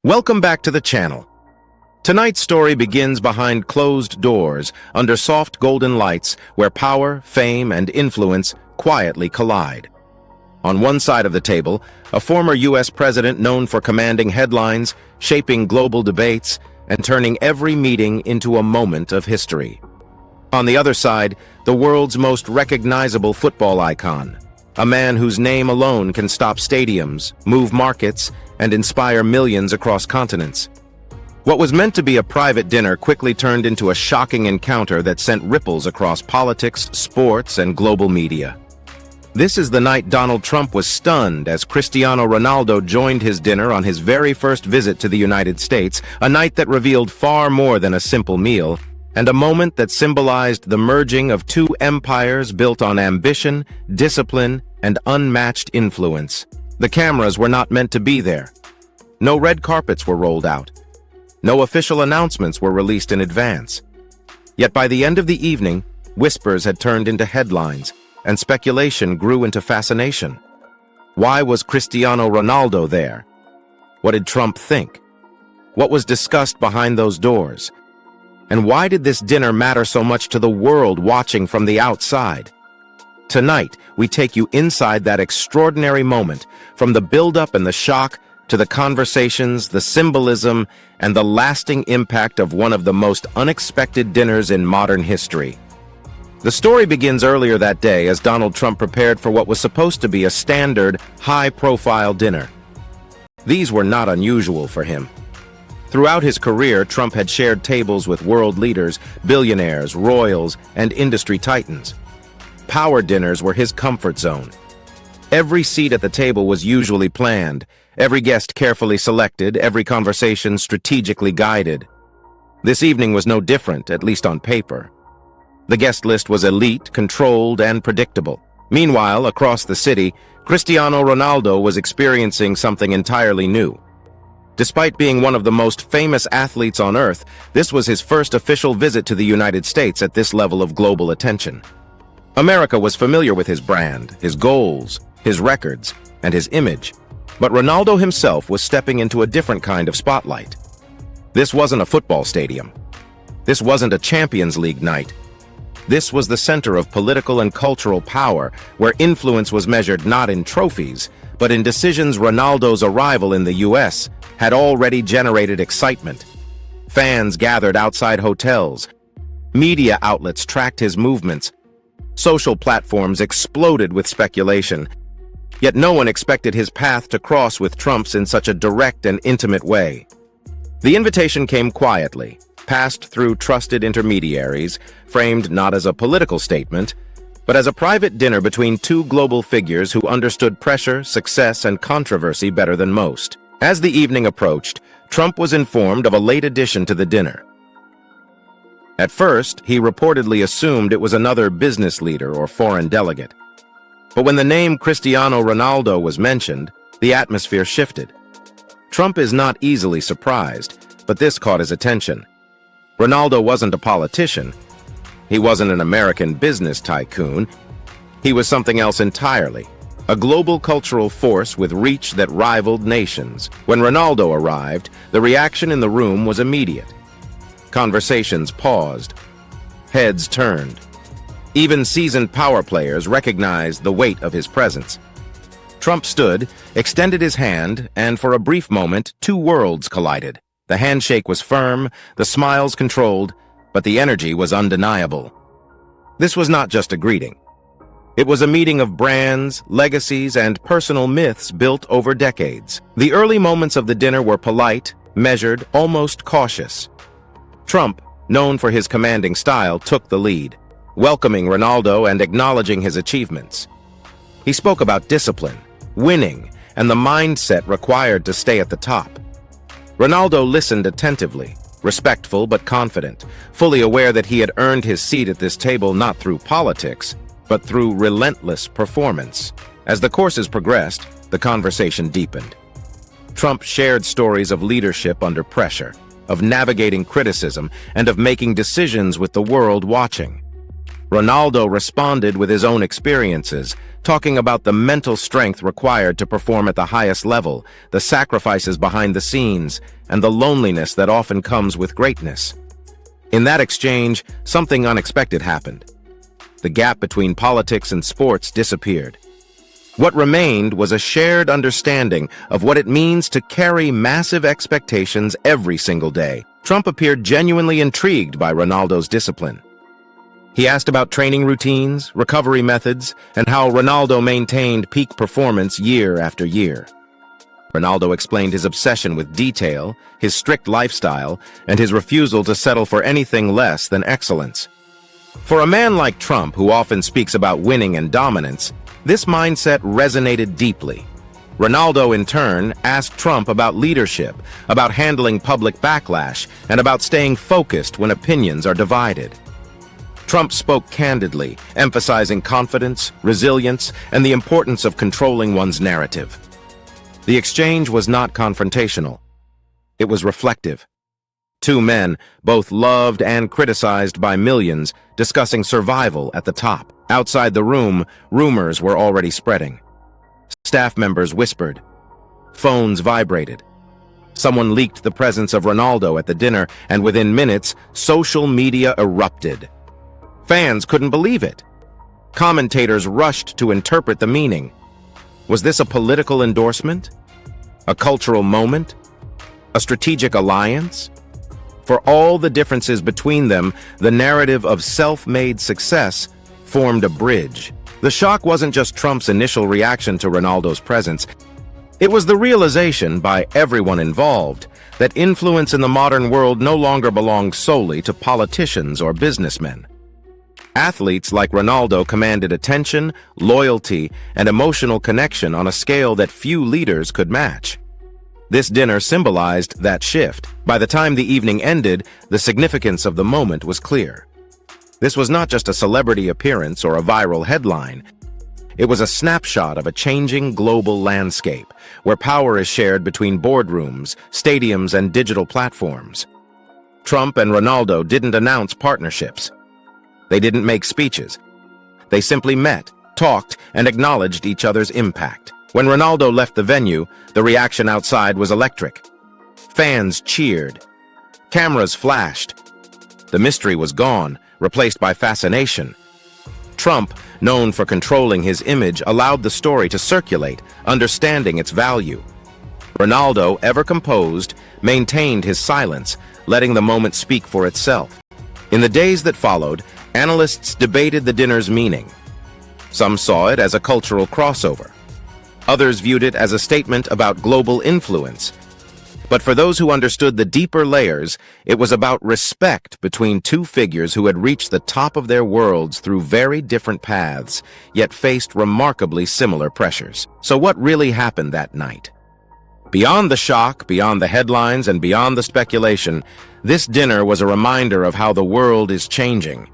Welcome back to the channel. Tonight's story begins behind closed doors, under soft golden lights, where power, fame, and influence quietly collide. On one side of the table, a former U.S. president known for commanding headlines, shaping global debates, and turning every meeting into a moment of history. On the other side, the world's most recognizable football icon, a man whose name alone can stop stadiums, move markets, and inspire millions across continents. What was meant to be a private dinner quickly turned into a shocking encounter that sent ripples across politics, sports, and global media. This is the night Donald Trump was stunned as Cristiano Ronaldo joined his dinner on his very first visit to the United States, a night that revealed far more than a simple meal, and a moment that symbolized the merging of two empires built on ambition, discipline, and unmatched influence. The cameras were not meant to be there. No red carpets were rolled out. No official announcements were released in advance. Yet by the end of the evening, whispers had turned into headlines, and speculation grew into fascination. Why was Cristiano Ronaldo there? What did Trump think? What was discussed behind those doors? And why did this dinner matter so much to the world watching from the outside? Tonight, we take you inside that extraordinary moment, from the build-up and the shock to the conversations, the symbolism, and the lasting impact of one of the most unexpected dinners in modern history. The story begins earlier that day as Donald Trump prepared for what was supposed to be a standard, high-profile dinner. These were not unusual for him. Throughout his career, Trump had shared tables with world leaders, billionaires, royals, and industry titans. Power dinners were his comfort zone. Every seat at the table was usually planned, every guest carefully selected, every conversation strategically guided. This evening was no different, at least on paper. The guest list was elite, controlled, and predictable. Meanwhile, across the city, Cristiano Ronaldo was experiencing something entirely new. Despite being one of the most famous athletes on Earth, this was his first official visit to the United States at this level of global attention. America was familiar with his brand, his goals, his records, and his image. But Ronaldo himself was stepping into a different kind of spotlight. This wasn't a football stadium. This wasn't a Champions League night. This was the center of political and cultural power, where influence was measured not in trophies, but in decisions. Ronaldo's arrival in the U.S. had already generated excitement. Fans gathered outside hotels. Media outlets tracked his movements. Social platforms exploded with speculation. Yet no one expected his path to cross with Trump's in such a direct and intimate way. The invitation came quietly, passed through trusted intermediaries, framed not as a political statement, but as a private dinner between two global figures who understood pressure, success, and controversy better than most. As the evening approached, Trump was informed of a late addition to the dinner. At first, he reportedly assumed it was another business leader or foreign delegate. But when the name Cristiano Ronaldo was mentioned, the atmosphere shifted. Trump is not easily surprised, but this caught his attention. Ronaldo wasn't a politician. He wasn't an American business tycoon. He was something else entirely, a global cultural force with reach that rivaled nations. When Ronaldo arrived, the reaction in the room was immediate. Conversations paused. Heads turned. Even seasoned power players recognized the weight of his presence. Trump stood, extended his hand, and for a brief moment, two worlds collided. The handshake was firm, the smiles controlled, but the energy was undeniable. This was not just a greeting. It was a meeting of brands, legacies, and personal myths built over decades. The early moments of the dinner were polite, measured, almost cautious. Trump, known for his commanding style, took the lead, welcoming Ronaldo and acknowledging his achievements. He spoke about discipline, winning, and the mindset required to stay at the top. Ronaldo listened attentively, respectful but confident, fully aware that he had earned his seat at this table not through politics, but through relentless performance. As the courses progressed, the conversation deepened. Trump shared stories of leadership under pressure, of navigating criticism, and of making decisions with the world watching. Ronaldo responded with his own experiences, talking about the mental strength required to perform at the highest level, the sacrifices behind the scenes, and the loneliness that often comes with greatness. In that exchange, something unexpected happened. The gap between politics and sports disappeared. What remained was a shared understanding of what it means to carry massive expectations every single day. Trump appeared genuinely intrigued by Ronaldo's discipline. He asked about training routines, recovery methods, and how Ronaldo maintained peak performance year after year. Ronaldo explained his obsession with detail, his strict lifestyle, and his refusal to settle for anything less than excellence. For a man like Trump, who often speaks about winning and dominance, this mindset resonated deeply. Ronaldo, in turn, asked Trump about leadership, about handling public backlash, and about staying focused when opinions are divided. Trump spoke candidly, emphasizing confidence, resilience, and the importance of controlling one's narrative. The exchange was not confrontational. It was reflective. Two men, both loved and criticized by millions, discussing survival at the top. Outside the room, rumors were already spreading. Staff members whispered. Phones vibrated. Someone leaked the presence of Ronaldo at the dinner, and within minutes, social media erupted. Fans couldn't believe it. Commentators rushed to interpret the meaning. Was this a political endorsement? A cultural moment? A strategic alliance? For all the differences between them, the narrative of self-made success formed a bridge. The shock wasn't just Trump's initial reaction to Ronaldo's presence. It was the realization by everyone involved that influence in the modern world no longer belongs solely to politicians or businessmen. Athletes like Ronaldo commanded attention, loyalty, and emotional connection on a scale that few leaders could match. This dinner symbolized that shift. By the time the evening ended, the significance of the moment was clear. This was not just a celebrity appearance or a viral headline. It was a snapshot of a changing global landscape, where power is shared between boardrooms, stadiums, and digital platforms. Trump and Ronaldo didn't announce partnerships. They didn't make speeches. They simply met, talked, and acknowledged each other's impact. When Ronaldo left the venue, the reaction outside was electric. Fans cheered. Cameras flashed. The mystery was gone, replaced by fascination. Trump, known for controlling his image, allowed the story to circulate, understanding its value. Ronaldo, ever composed, maintained his silence, letting the moment speak for itself. In the days that followed, analysts debated the dinner's meaning. Some saw it as a cultural crossover. Others viewed it as a statement about global influence. But for those who understood the deeper layers, it was about respect between two figures who had reached the top of their worlds through very different paths, yet faced remarkably similar pressures. So what really happened that night? Beyond the shock, beyond the headlines, and beyond the speculation, this dinner was a reminder of how the world is changing.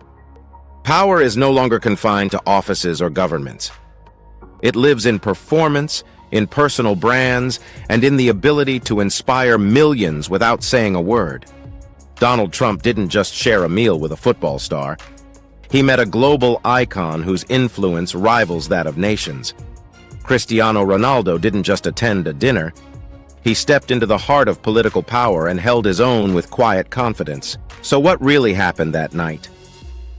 Power is no longer confined to offices or governments. It lives in performance, in personal brands, and in the ability to inspire millions without saying a word. Donald Trump didn't just share a meal with a football star. He met a global icon whose influence rivals that of nations. Cristiano Ronaldo didn't just attend a dinner. He stepped into the heart of political power and held his own with quiet confidence. So what really happened that night?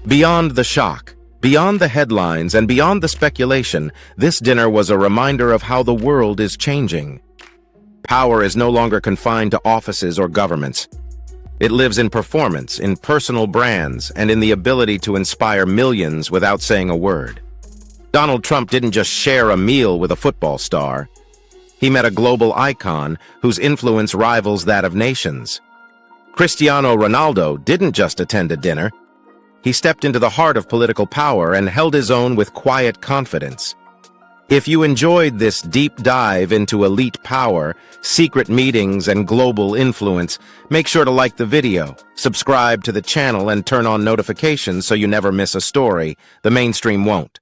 Beyond the shock, beyond the headlines, and beyond the speculation, this dinner was a reminder of how the world is changing. Power is no longer confined to offices or governments. It lives in performance, in personal brands, and in the ability to inspire millions without saying a word. Donald Trump didn't just share a meal with a football star. He met a global icon whose influence rivals that of nations. Cristiano Ronaldo didn't just attend a dinner. He stepped into the heart of political power and held his own with quiet confidence. If you enjoyed this deep dive into elite power, secret meetings, and global influence, make sure to like the video, subscribe to the channel, and turn on notifications so you never miss a story the mainstream won't.